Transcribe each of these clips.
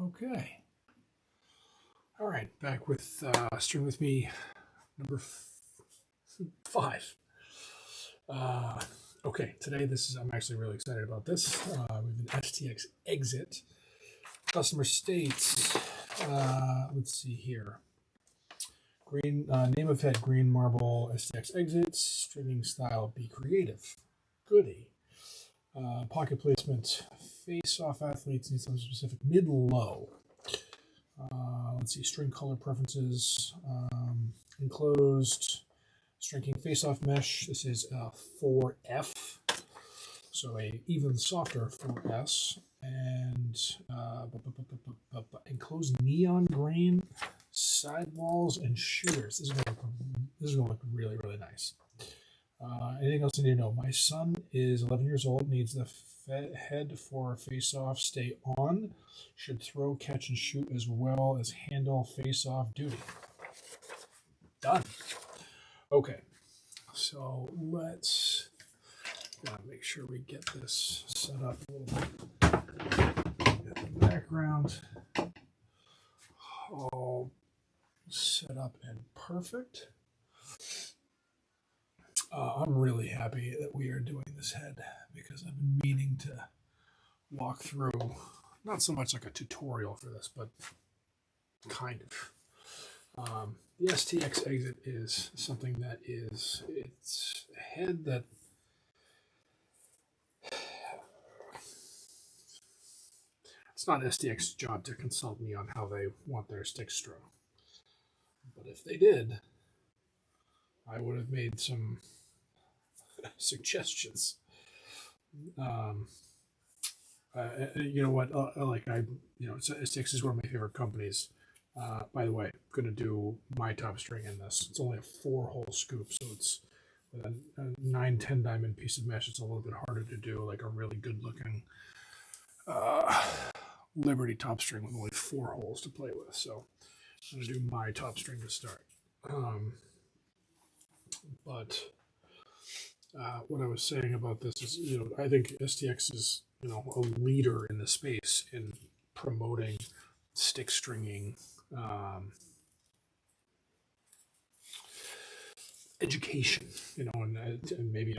Okay. All right, back with StringWithMe number 5. Okay, today I'm actually really excited about this. We have an STX Xit. Customer states, let's see here. Green name of head, green marble, STX Xit, stringing style, be creative. Goody. Pocket placement, face-off athletes need something specific, mid-low. Let's see, string color preferences, enclosed, stringing face-off mesh. This is 4F, so a even softer 4S, and enclosed neon green sidewalls and shooters. This is gonna look really, really nice. Anything else I need to know? My son is 11 years old, needs the head for face-off, stay on, should throw, catch, and shoot as well as handle face-off duty. Done. Okay, so let's make sure we get this set up a little bit. Get the background all set up and perfect. I'm really happy that we are doing this head because I've been meaning to walk through, not so much like a tutorial for this, but kind of. The STX Xit is something that it's a head that it's not STX's job to consult me on how they want their stick strung. But if they did, I would have made some suggestions. You know what? STX is one of my favorite companies. By the way, I'm gonna do my top string in this. It's only a 4-hole scoop, so it's with a 9-10 diamond piece of mesh. It's a little bit harder to do like a really good looking Liberty top string with only 4 holes to play with. So I'm gonna do my top string to start. But what I was saying about this is, I think STX is, a leader in the space in promoting stick stringing education, and maybe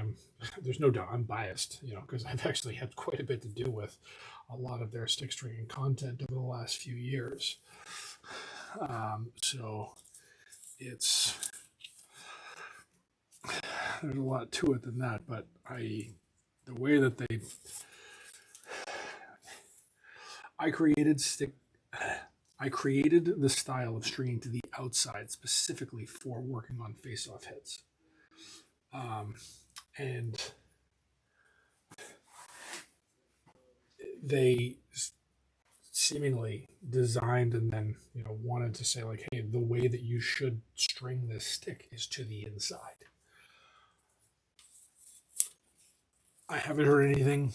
there's no doubt I'm biased, because I've actually had quite a bit to do with a lot of their stick stringing content over the last few years. So there's a lot to it than that, but the way that I created the style of stringing to the outside specifically for working on face-off heads. And they seemingly designed and then, wanted to say like, hey, the way that you should string this stick is to the inside. I haven't heard anything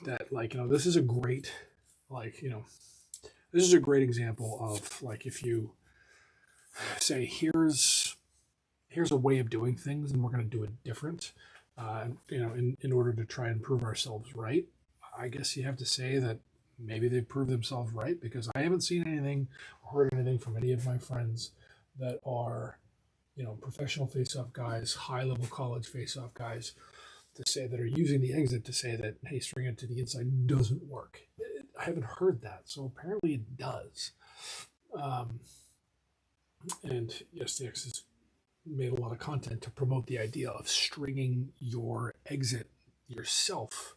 that this is a great, this is a great example of like, if you say, here's a way of doing things and we're going to do it different, in order to try and prove ourselves right. I guess you have to say that maybe they've proved themselves right, because I haven't seen anything or heard anything from any of my friends that are, professional face-off guys, high-level college face-off guys, to say that are using the Xit to say that, hey, stringing it to the inside doesn't work. I haven't heard that, so apparently it does. And STX has made a lot of content to promote the idea of stringing your Xit yourself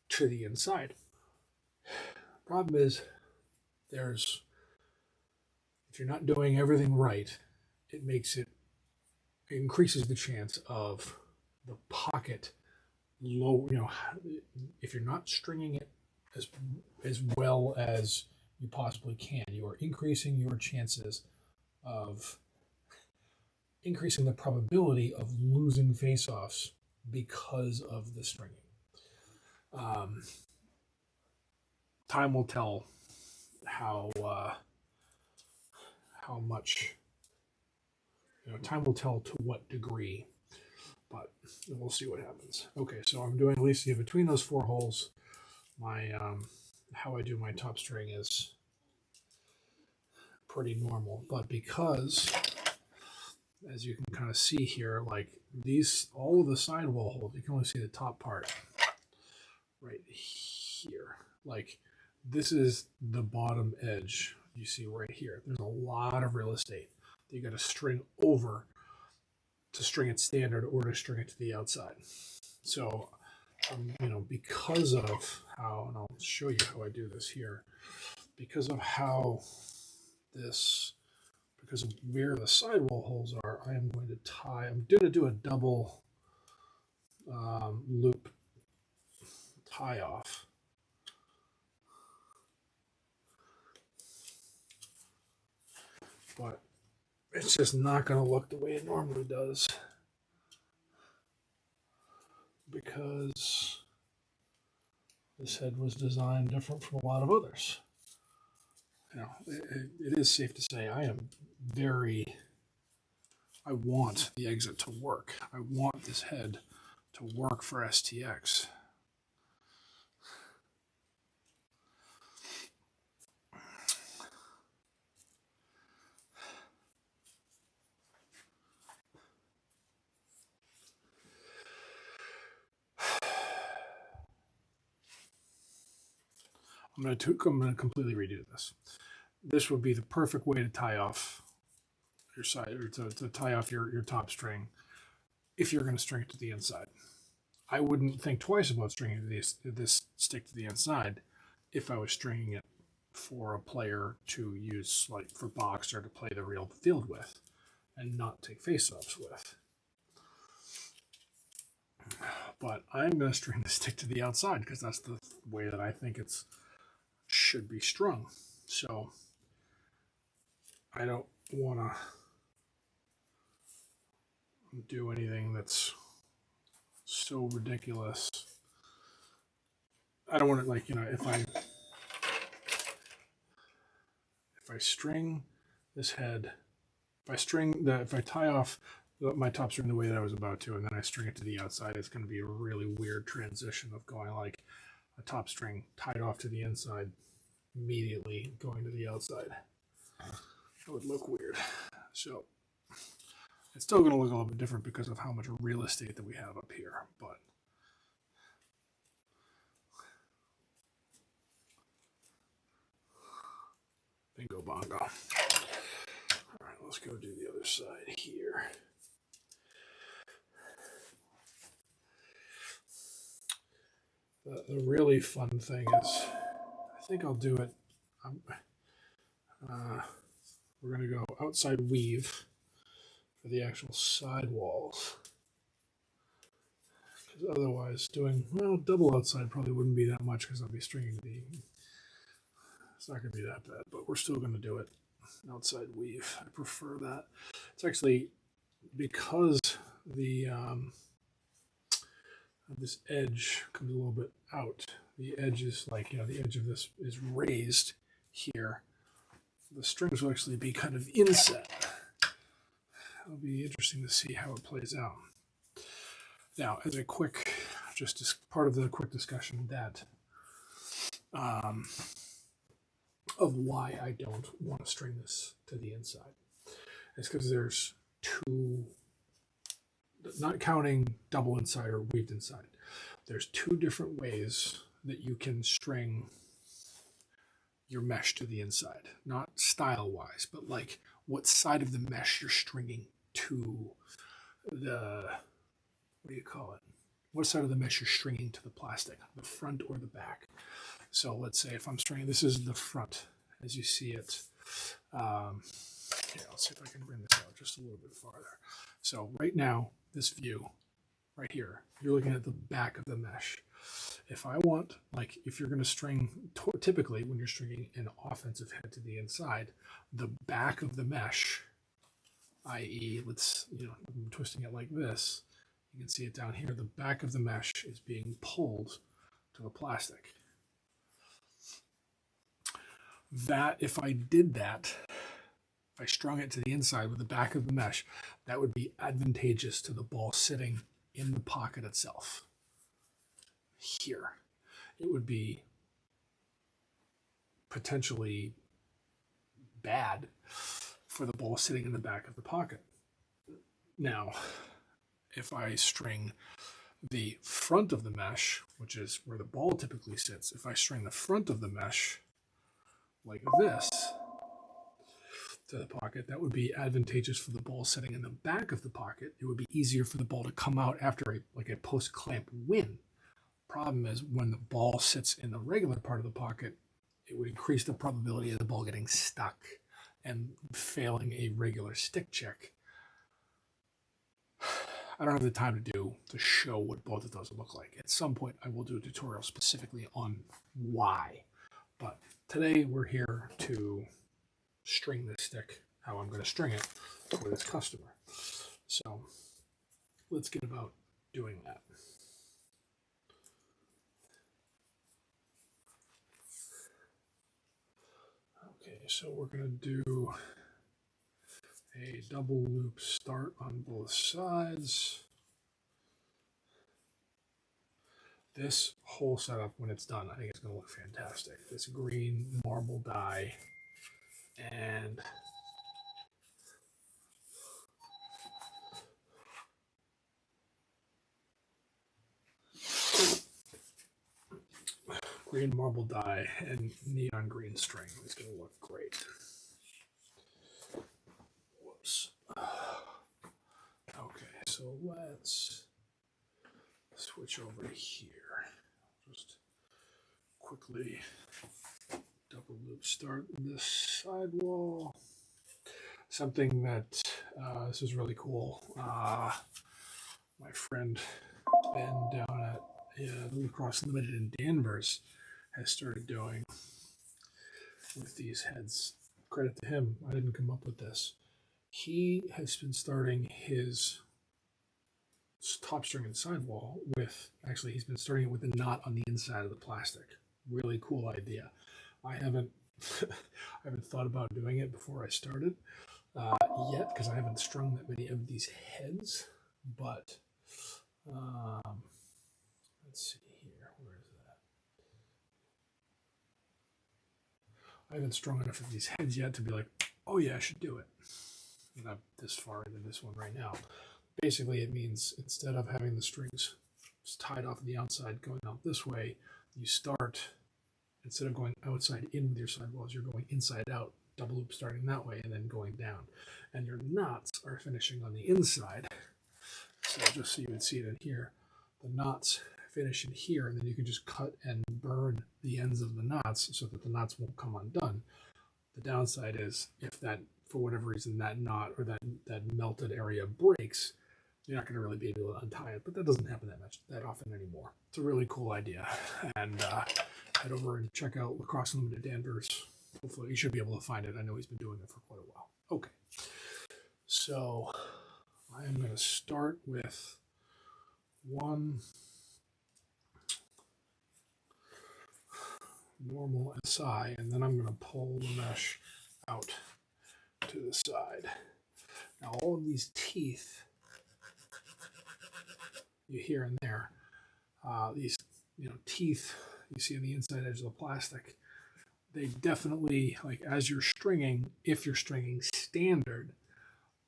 to the inside. Problem is, if you're not doing everything right, it increases the chance of the pocket low, if you're not stringing it as well as you possibly can, you are increasing your chances of increasing the probability of losing face-offs because of the stringing. Time will tell how much, time will tell to what degree, but we'll see what happens. Okay, so I'm doing at least between those 4 holes. My how I do my top string is pretty normal. But because, as you can kind of see here, like these, all of the sidewall holes, you can only see the top part right here. Like this is the bottom edge you see right here. There's a lot of real estate that you got to string over to string it standard or to string it to the outside. So, you know, because of how, and I'll show you how I do this here, because of how this, because of where the sidewall holes are, I am going to tie, I'm going to do a double loop tie off. But it's just not going to look the way it normally does because this head was designed different from a lot of others. You know, it is safe to say I want the Xit to work. I want this head to work for STX. I'm going to completely redo this. This would be the perfect way to tie off your side, or to tie off your top string if you're going to string it to the inside. I wouldn't think twice about stringing this stick to the inside if I was stringing it for a player to use, like for box or to play the real field with and not take face-offs with. But I'm going to string the stick to the outside because that's the way that I think it's should be strung. So I don't want to do anything that's so ridiculous. I don't want to, like, you know, if I string this head, if I tie off my top string the way that I was about to, and then I string it to the outside, it's going to be a really weird transition of going like a top string tied off to the inside, immediately going to the outside. That would look weird. So it's still going to look a little bit different because of how much real estate that we have up here, but bingo bongo. All right, let's go do the other side here. The really fun thing is, I think I'll do it. We're going to go outside weave for the actual sidewalls. Because otherwise doing, well, double outside probably wouldn't be that much because I'll be stringing it's not going to be that bad, but we're still going to do it outside weave. I prefer that. It's actually because the this edge comes a little bit out. The edge is like, you know, the edge of this is raised here. The strings will actually be kind of inset. It'll be interesting to see how it plays out. Now, as a quick, just as part of the quick discussion that of why I don't want to string this to the inside, it's because there's two, not counting double inside or weaved inside, there's two different ways that you can string your mesh to the inside. Not style-wise, but like what side of the mesh you're stringing to the, what do you call it? What side of the mesh you're stringing to the plastic, the front or the back. So let's say if I'm stringing, this is the front, as you see it. Here, let's see if I can bring this out just a little bit farther. So right now, this view right here, you're looking at the back of the mesh. If I want, like, if you're going to string, typically when you're stringing an offensive head to the inside, the back of the mesh, i.e., let's, you know, I'm twisting it like this. You can see it down here. The back of the mesh is being pulled to the plastic. That, if I did that, if I strung it to the inside with the back of the mesh, that would be advantageous to the ball sitting in the pocket itself. Here, it would be potentially bad for the ball sitting in the back of the pocket. Now, if I string the front of the mesh, which is where the ball typically sits, if I string the front of the mesh like this to the pocket, that would be advantageous for the ball sitting in the back of the pocket. It would be easier for the ball to come out after a post-clamp win. Problem is, when the ball sits in the regular part of the pocket, it would increase the probability of the ball getting stuck and failing a regular stick check. I don't have the time to show what both of those look like. At some point, I will do a tutorial specifically on why. But today, we're here to string this stick, how I'm going to string it for this customer. So let's get about doing that. Okay, so we're going to do a double loop start on both sides. This whole setup, when it's done, I think it's going to look fantastic. This green marble dye and green marble dye and neon green string is going to look great. Whoops. Okay, so let's switch over to here. Just quickly double loop start this sidewall. Something that this is really cool. My friend Ben down at Lacrosse Limited in Danvers has started doing with these heads. Credit to him. I didn't come up with this. He has been starting his top string and sidewall with, actually he's been starting it with a knot on the inside of the plastic. Really cool idea. I haven't thought about doing it before I started yet, because I haven't strung that many of these heads, but let's see here, where is that? I haven't strung enough of these heads yet to be like, oh yeah, I should do it. And I'm this far into this one right now. Basically, it means instead of having the strings tied off the outside going out this way, you start, instead of going outside in with your sidewalls, you're going inside out, double loop starting that way and then going down. And your knots are finishing on the inside. So just so you would see it in here, the knots finish in here, and then you can just cut and burn the ends of the knots so that the knots won't come undone. The downside is if that, for whatever reason, that knot or that melted area breaks, you're not going to really be able to untie it, but that doesn't happen that often anymore. It's a really cool idea. And head over and check out Lacrosse Limited Danvers. Hopefully you should be able to find it. I know he's been doing it for quite a while. Okay. So I am going to start with one normal SI, and then I'm going to pull the mesh out to the side. Now all of these teeth you hear in there, these teeth you see on the inside edge of the plastic, they definitely, like as you're stringing, if you're stringing standard,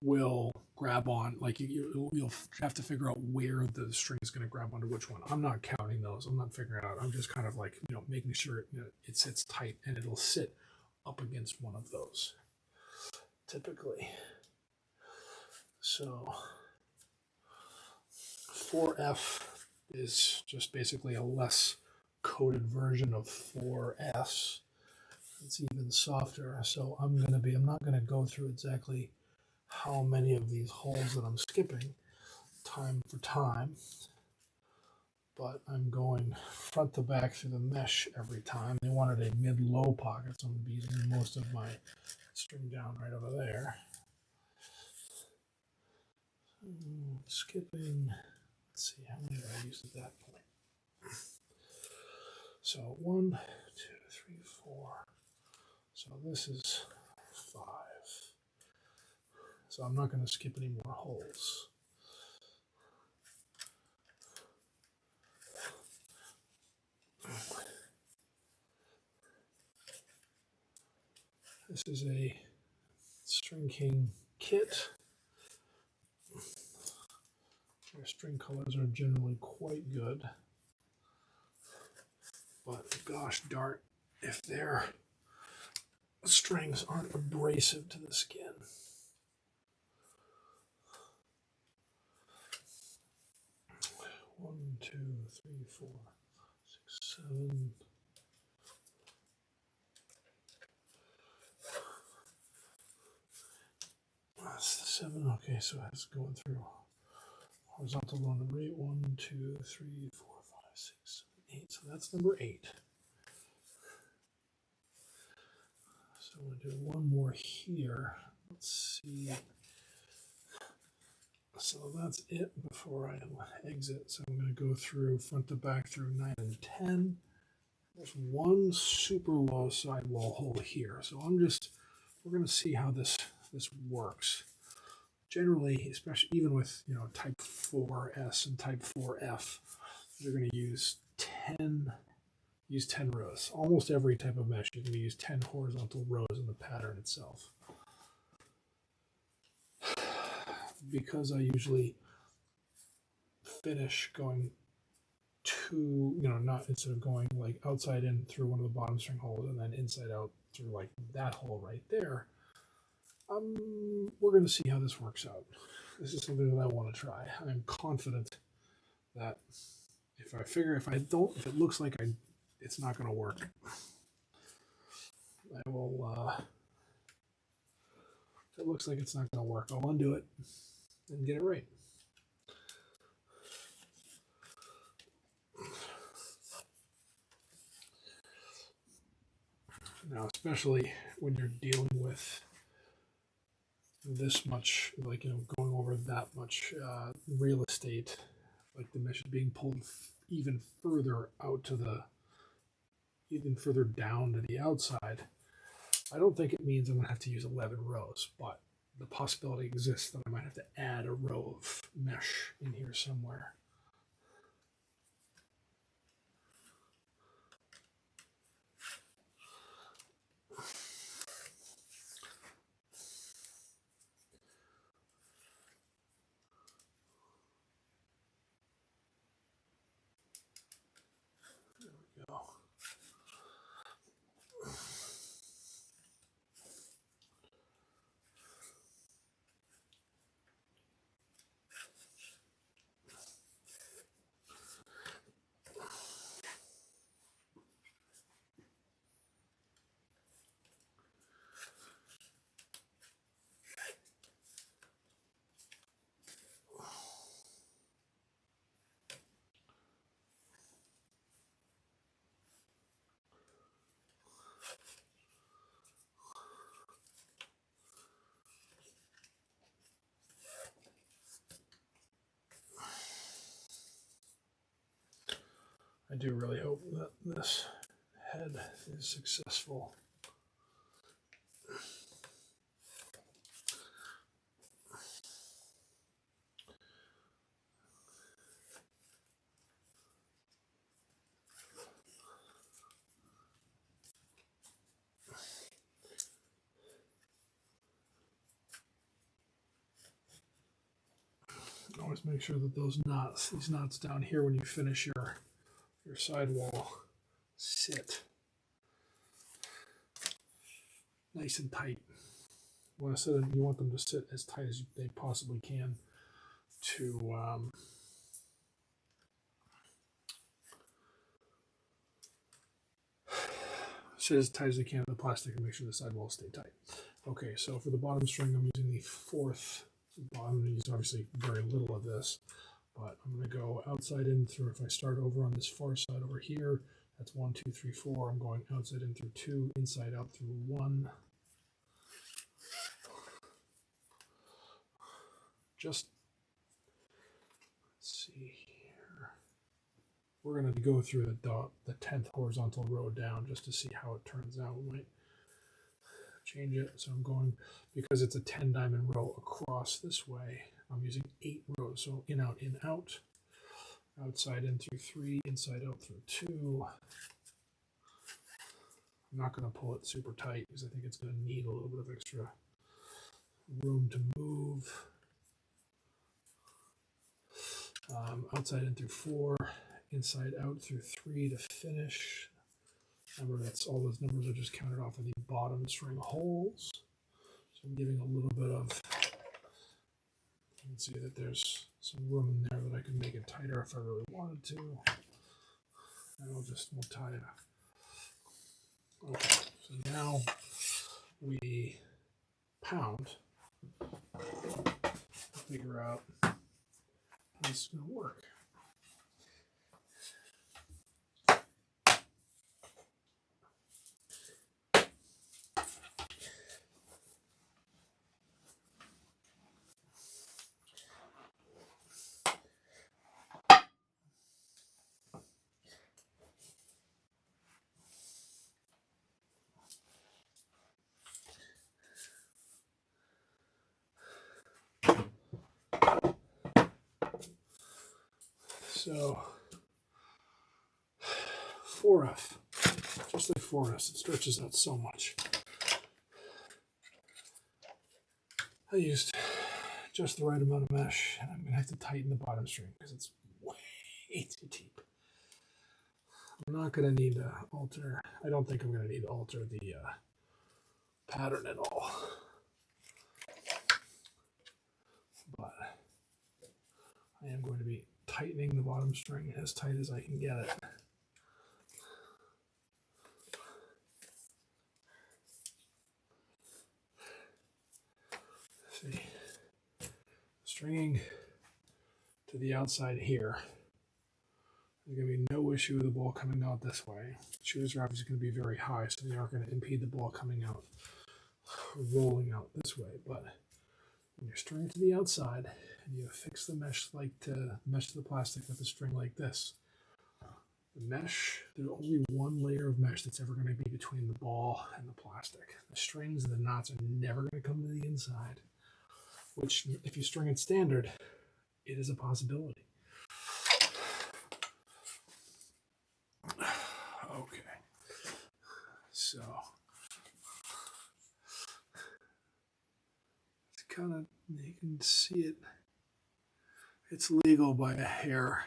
will grab on, like you'll have to figure out where the string is going to grab onto which one. I'm not counting those. I'm not figuring it out. I'm just kind of like, making sure it sits tight and it'll sit up against one of those typically. So 4F is just basically a less coated version of 4S. It's even softer. So I'm not going to go through exactly how many of these holes that I'm skipping time for time, but I'm going front to back through the mesh every time. They wanted a mid-low pocket, so I'm going to be using most of my string down right over there. Skipping, let's see, how many did I use at that point? So 1, 2, 3, 4. So this is 5. So I'm not going to skip any more holes. This is a String King kit. Their string colors are generally quite good, but gosh darn if their strings aren't abrasive to the skin. One, two, three, four, six, seven. That's the 7. Okay, so that's going through horizontal row number 8. 1, 2, 3, 4, 5, 6, 7, 8. So that's number 8. So I'm going to do one more here. Let's see. So that's it before I exit. So I'm going to go through front to back through 9 and 10. There's one super low sidewall hole here. So we're going to see how this works. Generally, especially even with type 4S and type 4F, you're going to use 10 rows. Almost every type of mesh, you're going to use 10 horizontal rows in the pattern itself. Because I usually finish going to, not instead of going like outside in through one of the bottom string holes and then inside out through like that hole right there, we're going to see how this works out. This is something that I want to try. I'm confident that if it looks like it's not going to work, I will, if it looks like it's not going to work, I'll undo it and get it right. Now, especially when you're dealing with this much, like, going over that much real estate, like the mesh is being pulled even further down to the outside. I don't think it means I'm going to have to use 11 rows, but the possibility exists that I might have to add a row of mesh in here somewhere. I do really hope that this head is successful. Always make sure that these knots down here when you finish your sidewall sit nice and tight. When I said you want them to sit as tight as they possibly can to sit as tight as they can to the plastic and make sure the sidewalls stay tight. Okay, so for the bottom string, I'm using the 4th bottom. I'm going to use obviously very little of this, but I'm going to go outside in through. If I start over on this far side over here, that's 1, 2, 3, 4. I'm going outside in through 2, inside out through 1. Just, let's see here. We're going to go through the 10th horizontal row down just to see how it turns out. We might change it. So I'm going, because it's a 10 diamond row across this way, I'm using 8 rows. So in, out, outside in through 3, inside out through 2. I'm not going to pull it super tight because I think it's going to need a little bit of extra room to move. Outside in through 4, inside out through 3 to finish. Remember, that's all those numbers are just counted off of the bottom string holes. So I'm giving a little bit of, you can see that there's some room in there that I can make it tighter if I really wanted to. And we'll tie it up. Okay, so now we pound, figure out how this is going to work. So 4F, just like 4S, it stretches out so much. I used just the right amount of mesh, and I'm going to have to tighten the bottom string because it's way too deep. I'm not going to need to alter, I don't think I'm going to need to alter the pattern at all. But I am going to be tightening the bottom string as tight as I can get it. See, stringing to the outside here. There's going to be no issue with the ball coming out this way. Shooters are obviously going to be very high, so they aren't going to impede the ball coming out, rolling out this way. But when you're stringing to the outside and you fix the mesh to the plastic with a string like this, the mesh, there's only one layer of mesh that's ever going to be between the ball and the plastic. The strings and the knots are never going to come to the inside, which if you string it standard, it is a possibility. Okay, so it's kind of, you can see it, it's legal by a hair,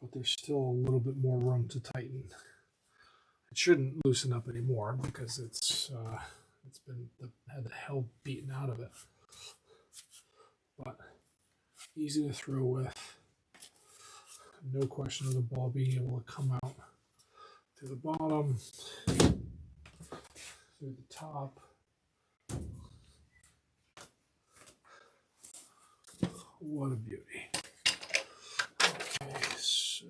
but there's still a little bit more room to tighten. It shouldn't loosen up anymore because it's had the hell beaten out of it, but easy to throw with. No question of the ball being able to come out through the bottom, through the top. What a beauty. Okay, so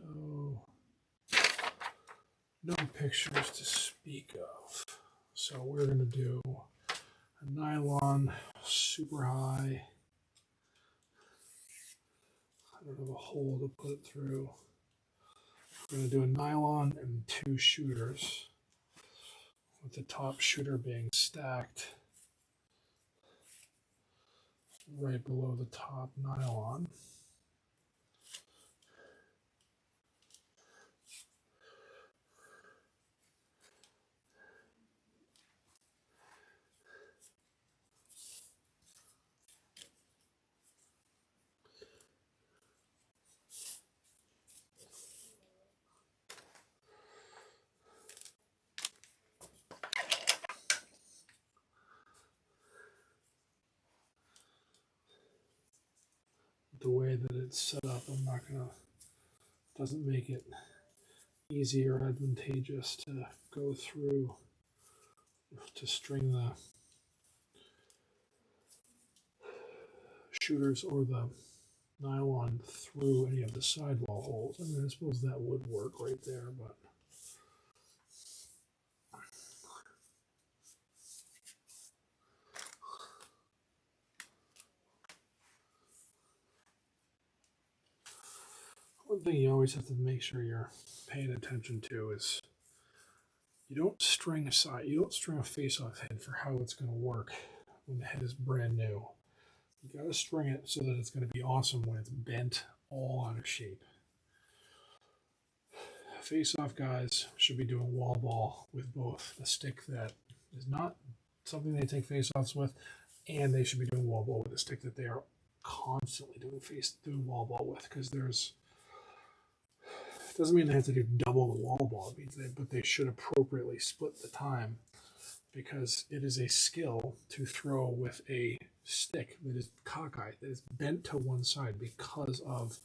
no pictures to speak of. So we're going to do a nylon super high. I don't have a hole to put it through. We're going to do a nylon and 2 shooters, with the top shooter being stacked right below the top nylon. The way that it's set up, doesn't make it easy or advantageous to go through, to string the shooters or the nylon through any of the sidewall holes. I mean, I suppose that would work right there, but one thing you always have to make sure you're paying attention to is you don't string a face-off head for how it's going to work when the head is brand new. You got to string it so that it's going to be awesome when it's bent all out of shape. face-off guys should be doing wall ball with both a stick that is not something they take face-offs with, and they should be doing wall ball with a stick that they are constantly doing wall ball with, because there's doesn't mean they have to do double the wall ball. It means but they should appropriately split the time, because it is a skill to throw with a stick that is cockeyed, that is bent to one side because of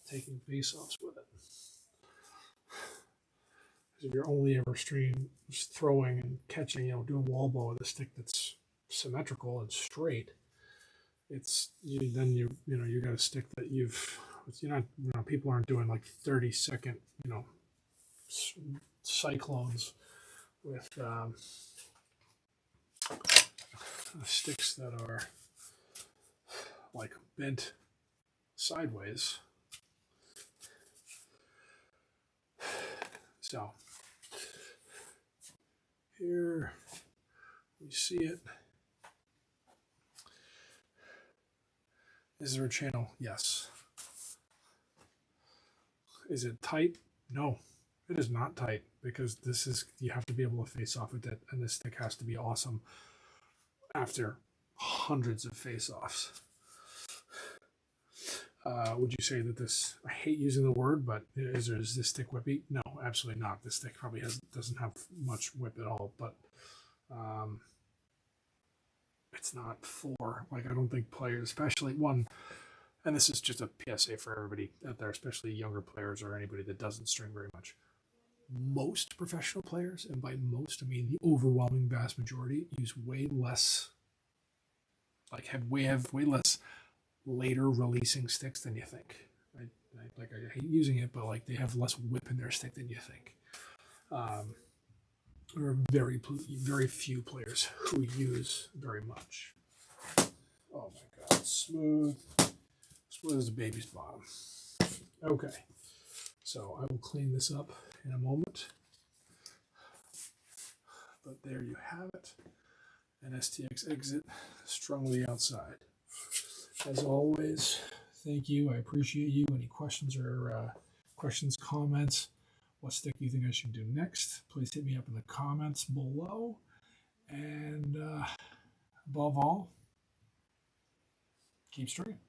taking face-offs with it. If you're only ever throwing and catching, doing wall ball with a stick that's symmetrical and straight, you got a stick that people aren't doing like 30-second cyclones with sticks that are like bent sideways. So here we see it. Is there a channel? Yes. Is it tight? No, it is not tight, because you have to be able to face off with it, and this stick has to be awesome after hundreds of face-offs. Would you say that this, I hate using the word, but is this stick whippy? No, absolutely not. This stick probably doesn't have much whip at all, but it's not for, I don't think players, especially and this is just a PSA for everybody out there, especially younger players or anybody that doesn't string very much. Most professional players, and by most I mean the overwhelming vast majority, use way less, have way less later releasing sticks than you think. I hate using it, but they have less whip in their stick than you think. There are very few players who use very much. Oh my God, smooth as a baby's bottom. Okay, so I will clean this up in a moment. But there you have it, an STX Xit strung to the outside. As always, thank you. I appreciate you. Any questions or comments? What stick do you think I should do next? Please hit me up in the comments below. And above all, keep stringing.